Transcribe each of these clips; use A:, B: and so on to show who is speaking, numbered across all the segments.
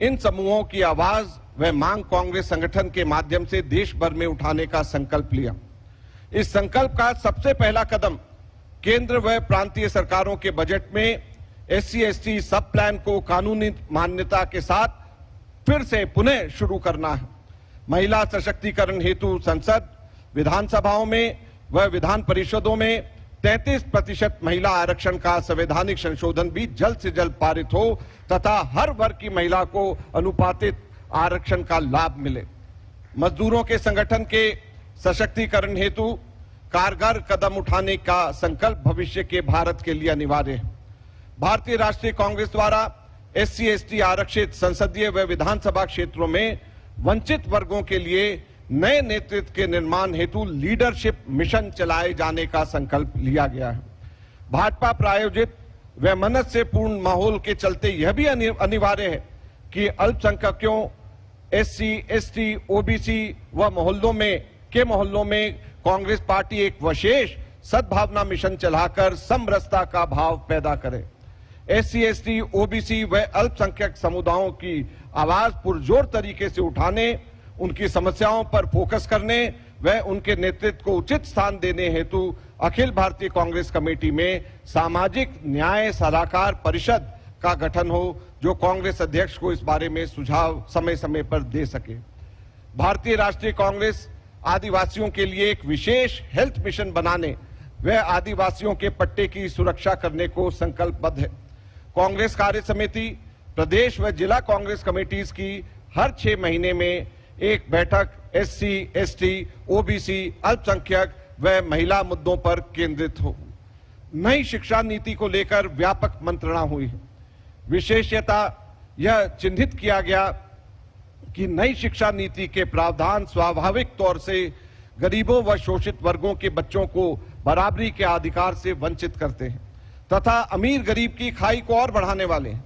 A: इन समूहों की आवाज व मांग कांग्रेस संगठन के माध्यम से देश भर में उठाने का संकल्प लिया। इस संकल्प का सबसे पहला कदम केंद्र व प्रांतीय सरकारों के बजट में SC/ST सब प्लान को कानूनी मान्यता के साथ फिर से पुनः शुरू करना है। महिला सशक्तिकरण हेतु संसद, विधानसभाओं में व विधान परिषदों में 33% महिला आरक्षण का संवैधानिक संशोधन भी जल्द से जल्द पारित हो तथा हर वर्ग की महिला को अनुपातित आरक्षण का लाभ मिले। मजदूरों के संगठन के सशक्तिकरण हेतु कारगर कदम उठाने का संकल्प भविष्य के भारत के लिए अनिवार्य है। भारतीय राष्ट्रीय कांग्रेस द्वारा SC/ST आरक्षित संसदीय व विधानसभा क्षेत्रों में वंचित वर्गों के लिए नए नेतृत्व के निर्माण हेतु लीडरशिप मिशन चलाए जाने का संकल्प लिया गया है। भाजपा प्रायोजित व मनस से पूर्ण माहौल के चलते यह भी अनिवार्य है कि अल्पसंख्यकों, SC/ST, OBC व मोहल्लों में कांग्रेस पार्टी एक विशेष सद्भावना मिशन चलाकर समरसता का भाव पैदा करे। SC/ST, OBC व अल्पसंख्यक समुदायों की आवाज पुरजोर तरीके से उठाने, उनकी समस्याओं पर फोकस करने व उनके नेतृत्व को उचित स्थान देने हेतु अखिल भारतीय कांग्रेस कमेटी में सामाजिक न्याय सलाहकार परिषद का गठन हो, जो कांग्रेस अध्यक्ष को इस बारे में सुझाव समय समय पर दे सके। भारतीय राष्ट्रीय कांग्रेस आदिवासियों के लिए एक विशेष हेल्थ मिशन बनाने व आदिवासियों के पट्टे की सुरक्षा करने को संकल्पबद्ध है। कांग्रेस कार्य समिति प्रदेश व जिला कांग्रेस कमेटीज की हर 6 महीने में एक बैठक SC/ST, OBC, अल्पसंख्यक व महिला मुद्दों पर केंद्रित हो। नई शिक्षा नीति को लेकर व्यापक मंत्रणा हुई है। विशेषता यह चिन्हित किया गया कि नई शिक्षा नीति के प्रावधान स्वाभाविक तौर से गरीबों व शोषित वर्गों के बच्चों को बराबरी के अधिकार से वंचित करते हैं तथा अमीर गरीब की खाई को और बढ़ाने वाले हैं।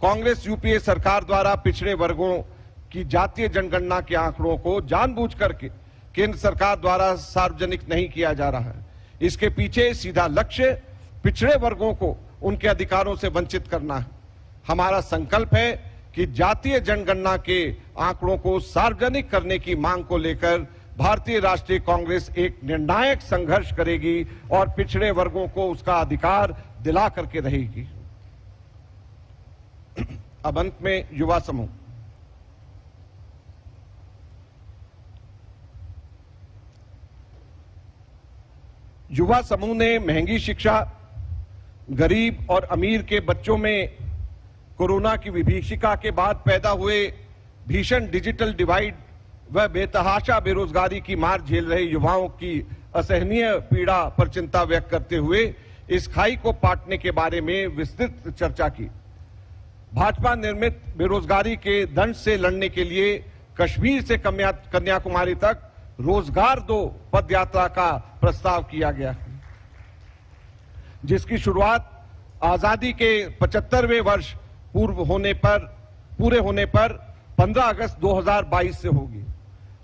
A: कांग्रेस UPA सरकार द्वारा पिछड़े वर्गों की जातीय जनगणना के आंकड़ों को जानबूझकर के केंद्र सरकार द्वारा सार्वजनिक नहीं किया जा रहा है। इसके पीछे सीधा लक्ष्य पिछड़े वर्गों को उनके अधिकारों से वंचित करना है। हमारा संकल्प है कि जातीय जनगणना के आंकड़ों को सार्वजनिक करने की मांग को लेकर भारतीय राष्ट्रीय कांग्रेस एक निर्णायक संघर्ष करेगी और पिछड़े वर्गों को उसका अधिकार दिला करके रहेगी। अब अंत में युवा समूह। युवा समूह ने महंगी शिक्षा, गरीब और अमीर के बच्चों में कोरोना की विभीषिका के बाद पैदा हुए भीषण डिजिटल डिवाइड व बेतहाशा बेरोजगारी की मार झेल रहे युवाओं की असहनीय पीड़ा पर चिंता व्यक्त करते हुए इस खाई को पाटने के बारे में विस्तृत चर्चा की। भाजपा निर्मित बेरोजगारी के दंश से लड़ने के लिए कश्मीर से कन्याकुमारी तक रोजगार दो पदयात्रा का प्रस्ताव किया गया, जिसकी शुरुआत आजादी के 75वें वर्ष पूरे होने पर 15 अगस्त 2022 से होगी।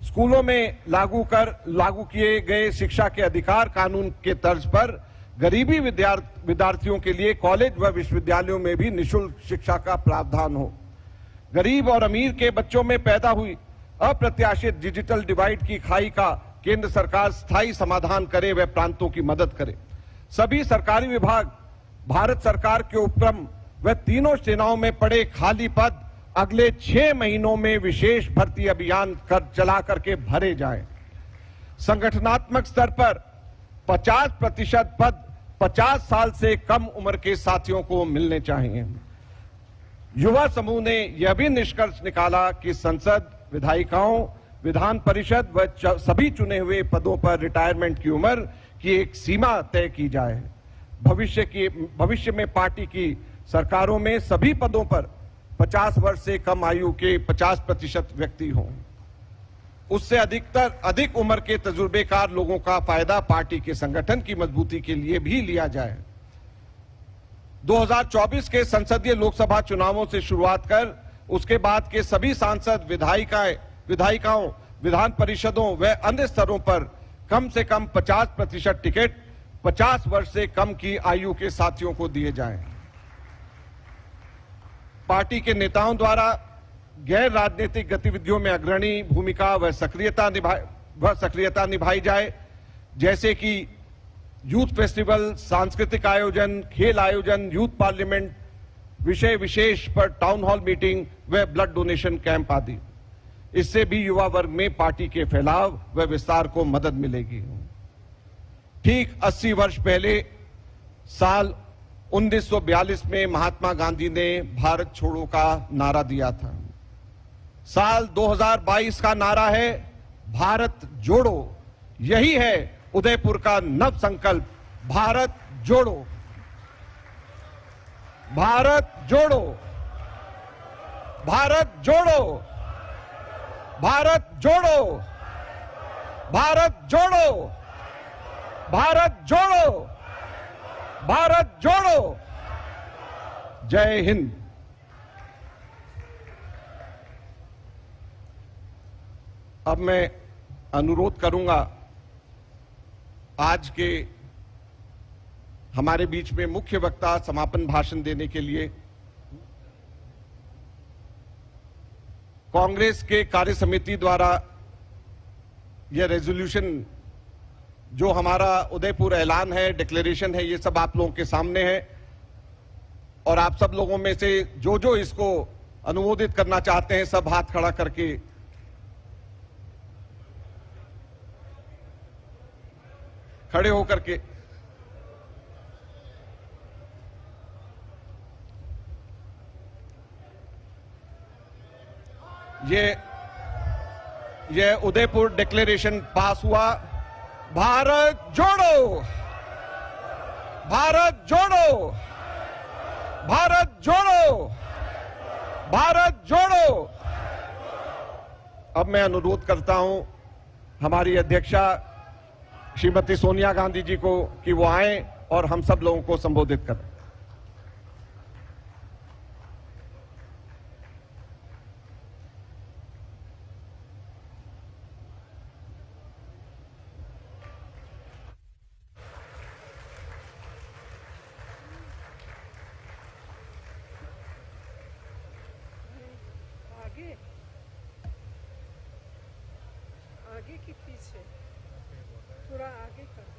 A: स्कूलों में लागू किए गए शिक्षा के अधिकार कानून के तर्ज पर गरीबी विद्यार्थियों के लिए कॉलेज व विश्वविद्यालयों में भी निःशुल्क शिक्षा का प्रावधान हो। गरीब और अमीर के बच्चों में पैदा हुई अप्रत्याशित डिजिटल डिवाइड की खाई का केंद्र सरकार स्थायी समाधान करे व प्रांतों की मदद करे। सभी सरकारी विभाग, भारत सरकार के उपक्रम व तीनों सेनाओं में पड़े खाली पद अगले 6 महीनों में विशेष भर्ती अभियान चला करके भरे जाएं। संगठनात्मक स्तर पर 50% पद 50 साल से कम उम्र के साथियों को मिलने चाहिए। युवा समूह ने यह भी निष्कर्ष निकाला कि संसद, विधायिकाओं, विधान परिषद व सभी चुने हुए पदों पर रिटायरमेंट की उम्र की एक सीमा तय की जाए। भविष्य में पार्टी की सरकारों में सभी पदों पर 50 वर्ष से कम आयु के 50% व्यक्ति हों। उससे अधिक उम्र के तजुर्बेकार लोगों का फायदा पार्टी के संगठन की मजबूती के लिए भी लिया जाए। 2024 के संसदीय लोकसभा चुनावों से शुरुआत कर उसके बाद के सभी सांसद, विधायिकाओं, विधान परिषदों व अन्य स्तरों पर कम से कम 50% टिकट 50 वर्ष से कम की आयु के साथियों को दिए जाएं। पार्टी के नेताओं द्वारा गैर राजनीतिक गतिविधियों में अग्रणी भूमिका व सक्रियता निभाई जाए, जैसे कि यूथ फेस्टिवल, सांस्कृतिक आयोजन, खेल आयोजन, यूथ पार्लियामेंट, विषय विशेष पर टाउन हॉल मीटिंग व ब्लड डोनेशन कैंप आदि। इससे भी युवा वर्ग में पार्टी के फैलाव व विस्तार को मदद मिलेगी। ठीक 80 वर्ष पहले साल 1942 में महात्मा गांधी ने भारत छोड़ो का नारा दिया था। साल 2022 का नारा है भारत जोड़ो। यही है उदयपुर का नव संकल्प, भारत जोड़ो, भारत जोड़ो, भारत जोड़ो, भारत जोड़ो, भारत जोड़ो, भारत जोड़ो, भारत जोड़ो। जय हिंद। अब मैं अनुरोध करूंगा आज के हमारे बीच में मुख्य वक्ता समापन भाषण देने के लिए कांग्रेस के कार्य समिति द्वारा यह रेजोल्यूशन जो हमारा उदयपुर ऐलान है, डिक्लेरेशन है, ये सब आप लोगों के सामने है और आप सब लोगों में से जो इसको अनुमोदित करना चाहते हैं सब हाथ खड़ा करके खड़े होकर के ये उदयपुर डिक्लेरेशन पास हुआ। भारत जोड़ो, भारत जोड़ो, भारत जोड़ो, भारत जोड़ो। अब मैं अनुरोध करता हूं हमारी अध्यक्षा श्रीमती सोनिया गांधी जी को कि वो आए और हम सब लोगों को संबोधित करें।
B: आगे आगे कि पीछे? थोड़ा आगे कर।